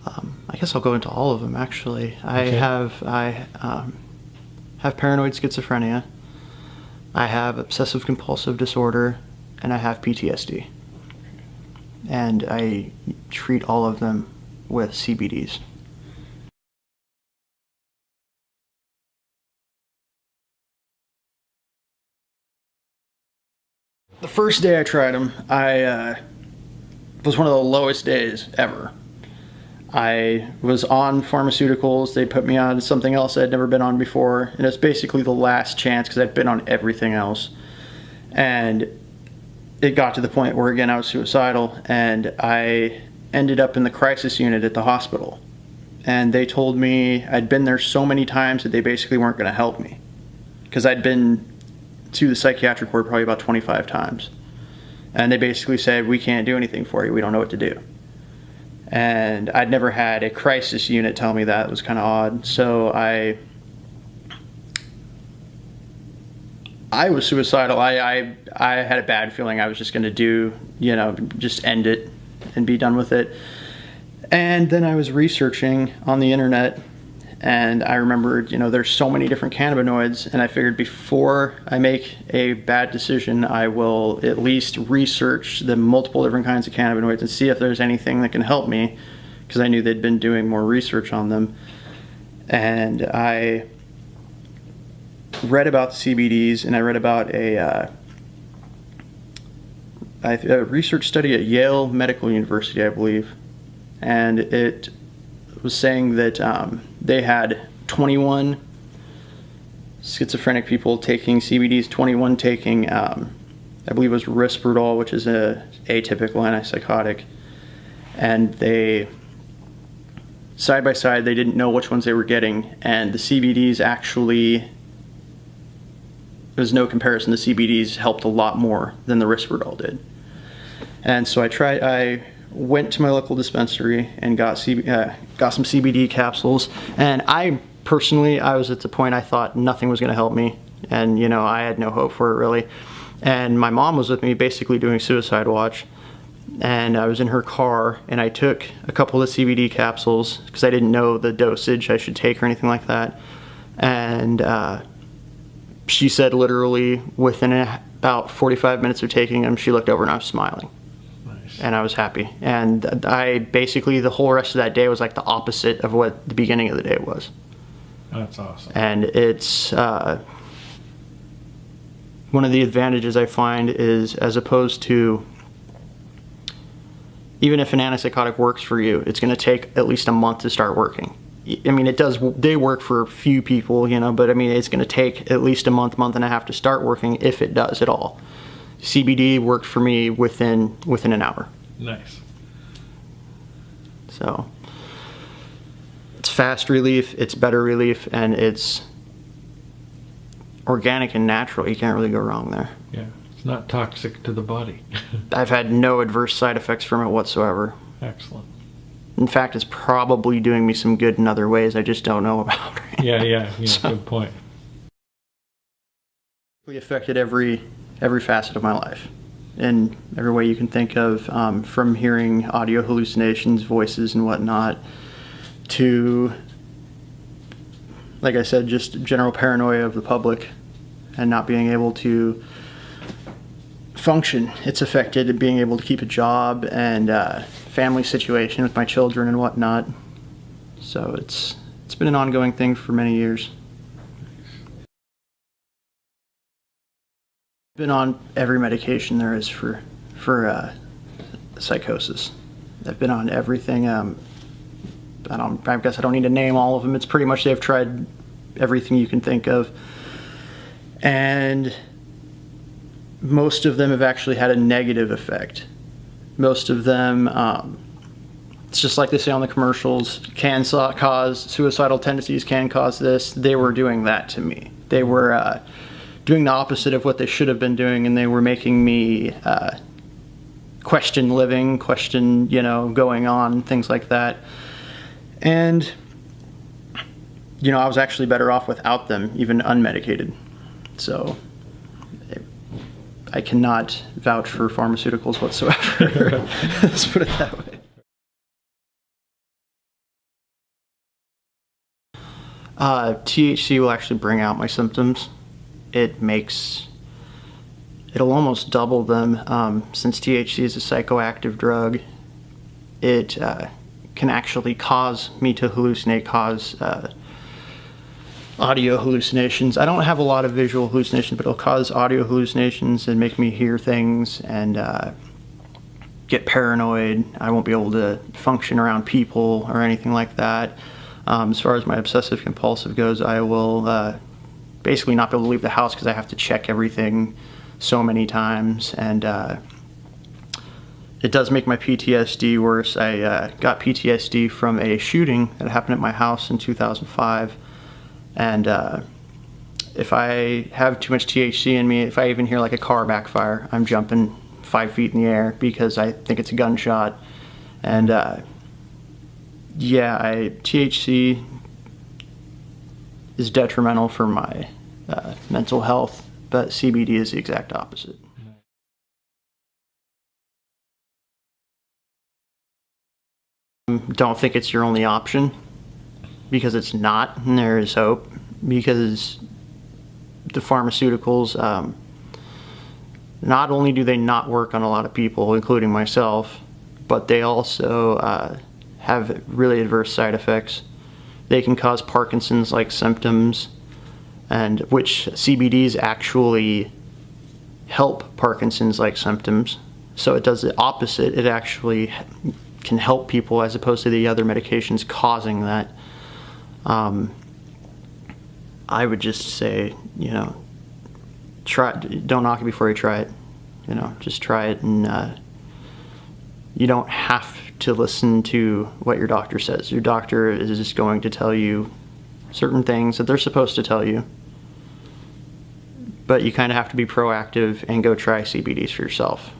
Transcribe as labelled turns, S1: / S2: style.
S1: I guess I'll go into all of them, actually.
S2: Okay.
S1: I have paranoid schizophrenia. I have obsessive compulsive disorder, and I have PTSD. And I treat all of them with CBDs. The first day I tried them, was one of the lowest days ever. I was on pharmaceuticals. They put me on something else I'd never been on before, and it's basically the last chance because I'd been on everything else. And it got to the point where, again, I was suicidal, and I ended up in the crisis unit at the hospital. And they told me I'd been there so many times that they basically weren't going to help me, because I'd been to the psychiatric ward probably about 25 times. And they basically said, we can't do anything for you. We don't know what to do. And I'd never had a crisis unit tell me that. It was kind of odd. So I was suicidal. I had a bad feeling I was just going to just end it and be done with it. And then I was researching on the internet, and I remembered, there's so many different cannabinoids, and I figured before I make a bad decision, I will at least research the multiple different kinds of cannabinoids and see if there's anything that can help me, because I knew they'd been doing more research on them. And I read about the CBDs, and I read about a research study at Yale Medical University, I believe, and it was saying that they had 21 schizophrenic people taking CBDs, 21 taking, I believe it was Risperdal, which is a atypical antipsychotic, and they, side by side, they didn't know which ones they were getting, and the CBDs actually, there's no comparison, the CBDs helped a lot more than the Risperdal did. And so I went to my local dispensary and got some CBD capsules, and I was at the point I thought nothing was going to help me, and I had no hope for it really. And my mom was with me basically doing suicide watch, and I was in her car, and I took a couple of CBD capsules because I didn't know the dosage I should take or anything like that. And she said literally within about 45 minutes of taking them, she looked over and I was smiling. And I was happy. And I basically, the whole rest of that day was like the opposite of what the beginning of the day was.
S2: That's awesome.
S1: And it's, one of the advantages I find is, as opposed to, even if an antipsychotic works for you, it's going to take at least a month to start working. I mean, they work for a few people, but I mean, it's going to take at least a month and a half to start working, if it does at all. CBD worked for me within an hour.
S2: Nice.
S1: So it's fast relief, it's better relief, and it's organic and natural. You can't really go wrong there.
S2: Yeah, it's not toxic to the body.
S1: I've had no adverse side effects from it whatsoever.
S2: Excellent.
S1: In fact, it's probably doing me some good in other ways I just don't know about right now.
S2: Yeah, good point.
S1: It affected every facet of my life in every way you can think of, from hearing audio hallucinations, voices and whatnot, to, like I said, just general paranoia of the public and not being able to function. It's affected being able to keep a job and family situation with my children and whatnot. So it's been an ongoing thing for many years. Been on every medication there is for psychosis. I've been on everything. I guess I don't need to name all of them. It's pretty much they've tried everything you can think of, and most of them have actually had a negative effect. Most of them, it's just like they say on the commercials, can cause suicidal tendencies, can cause this. They were doing that to me. They were doing the opposite of what they should have been doing, and they were making me question living, question, going on, things like that. And, I was actually better off without them, even unmedicated. So I cannot vouch for pharmaceuticals whatsoever. Let's put it that way. THC will actually bring out my symptoms. It'll almost double them. Since THC is a psychoactive drug, it can actually cause me to hallucinate, cause audio hallucinations. I don't have a lot of visual hallucinations, but it'll cause audio hallucinations and make me hear things and get paranoid. I won't be able to function around people or anything like that. As far as my obsessive compulsive goes, I will basically not be able to leave the house because I have to check everything so many times, and it does make my PTSD worse. I got PTSD from a shooting that happened at my house in 2005, and if I have too much THC in me, if I even hear like a car backfire, I'm jumping 5 feet in the air because I think it's a gunshot. And THC is detrimental for my mental health, but CBD is the exact opposite. Don't think it's your only option, because it's not, and there is hope, because the pharmaceuticals, not only do they not work on a lot of people, including myself, but they also have really adverse side effects. They can cause Parkinson's-like symptoms, and which CBDs actually help Parkinson's-like symptoms. So it does the opposite. It actually can help people as opposed to the other medications causing that. I would just say, don't knock it before you try it. Just try it, and you don't have to listen to what your doctor says. Your doctor is just going to tell you certain things that they're supposed to tell you, but you kind of have to be proactive and go try CBDs for yourself.